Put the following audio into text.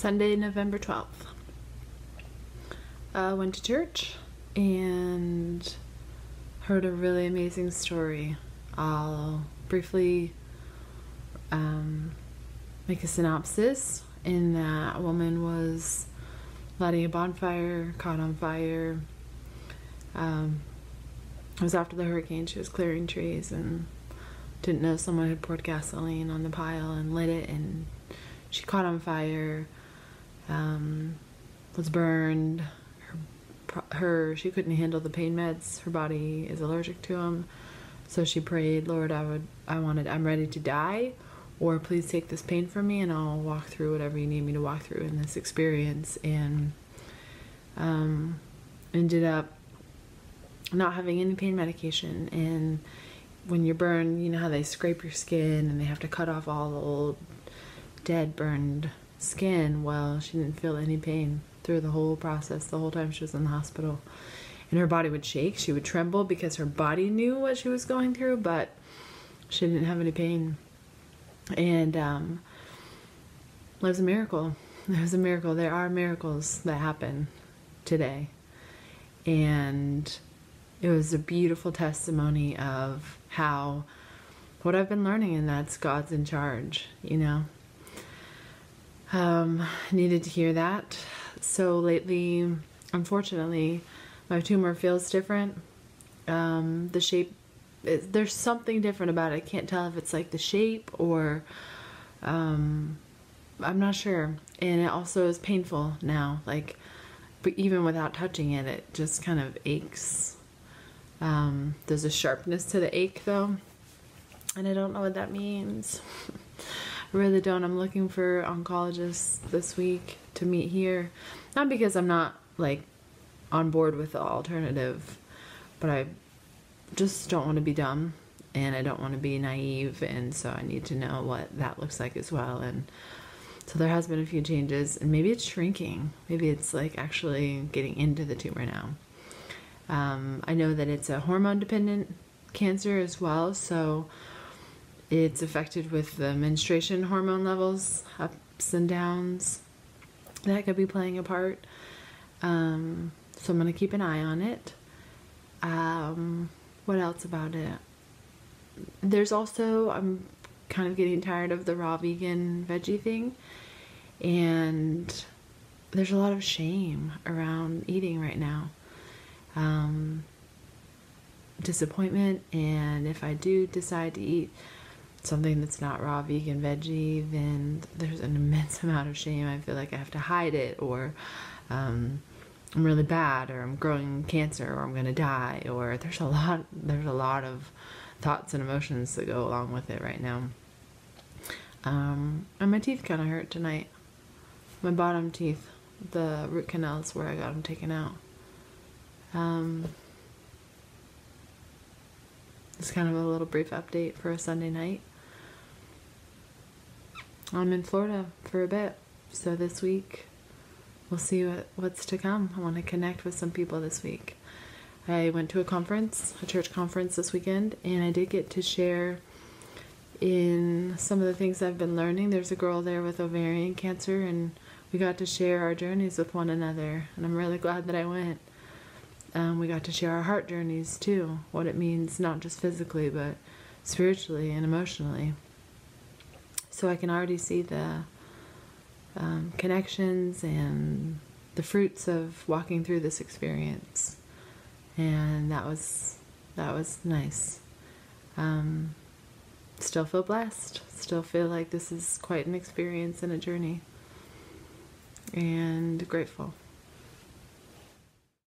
Sunday, November 12th. Went to church and heard a really amazing story. I'll briefly make a synopsis. In that, a woman was lighting a bonfire, caught on fire. It was after the hurricane. She was clearing trees and didn't know someone had poured gasoline on the pile and lit it, and she caught on fire, was burned. She couldn't handle the pain meds. Her body is allergic to them. So she prayed, Lord, I'm ready to die, or please take this pain from me and I'll walk through whatever you need me to walk through in this experience. And ended up not having any pain medication. And when you're burned, you know how they scrape your skin and they have to cut off all the old dead burned skin. Well, she didn't feel any pain through the whole process, the whole time she was in the hospital. And her body would shake, she would tremble because her body knew what she was going through, but she didn't have any pain. And it was a miracle. It was a miracle. There are miracles that happen today. And it was a beautiful testimony of how, what I've been learning, and that's God's in charge, you know. Needed to hear that. So lately, unfortunately, my tumor feels different. The shape, there's something different about it. I can't tell if it's like the shape or, I'm not sure. And it also is painful now, like, but even without touching it, it just kind of aches. There's a sharpness to the ache though, and I don't know what that means. I really don't. I'm looking for oncologists this week to meet here. Not because I'm not like on board with the alternative, but I just don't want to be dumb and I don't want to be naive, and so I need to know what that looks like as well. And so there has been a few changes, and maybe it's shrinking. Maybe it's like actually getting into the tumor now. I know that it's a hormone dependent cancer as well, so it's affected with the menstruation hormone levels, ups and downs. That could be playing a part. So I'm going to keep an eye on it. What else about it? There's also, I'm kind of getting tired of the raw vegan veggie thing. And there's a lot of shame around eating right now. Disappointment, and if I do decide to eat something that's not raw vegan veggie, then there's an immense amount of shame. I feel like I have to hide it, or I'm really bad, or I'm growing cancer, or I'm gonna die, or there's a lot of thoughts and emotions that go along with it right now. And my teeth kind of hurt tonight. My bottom teeth, the root canals where I got them taken out. It's kind of a little brief update for a Sunday night. I'm in Florida for a bit, so this week we'll see what's to come. I want to connect with some people this week. I went to a church conference this weekend, and I did get to share in some of the things I've been learning. There's a girl there with ovarian cancer, and we got to share our journeys with one another, and I'm really glad that I went. We got to share our heart journeys too, what it means not just physically but spiritually and emotionally. So I can already see the connections and the fruits of walking through this experience, and that was nice. Still feel blessed, still feel like this is quite an experience and a journey, and grateful.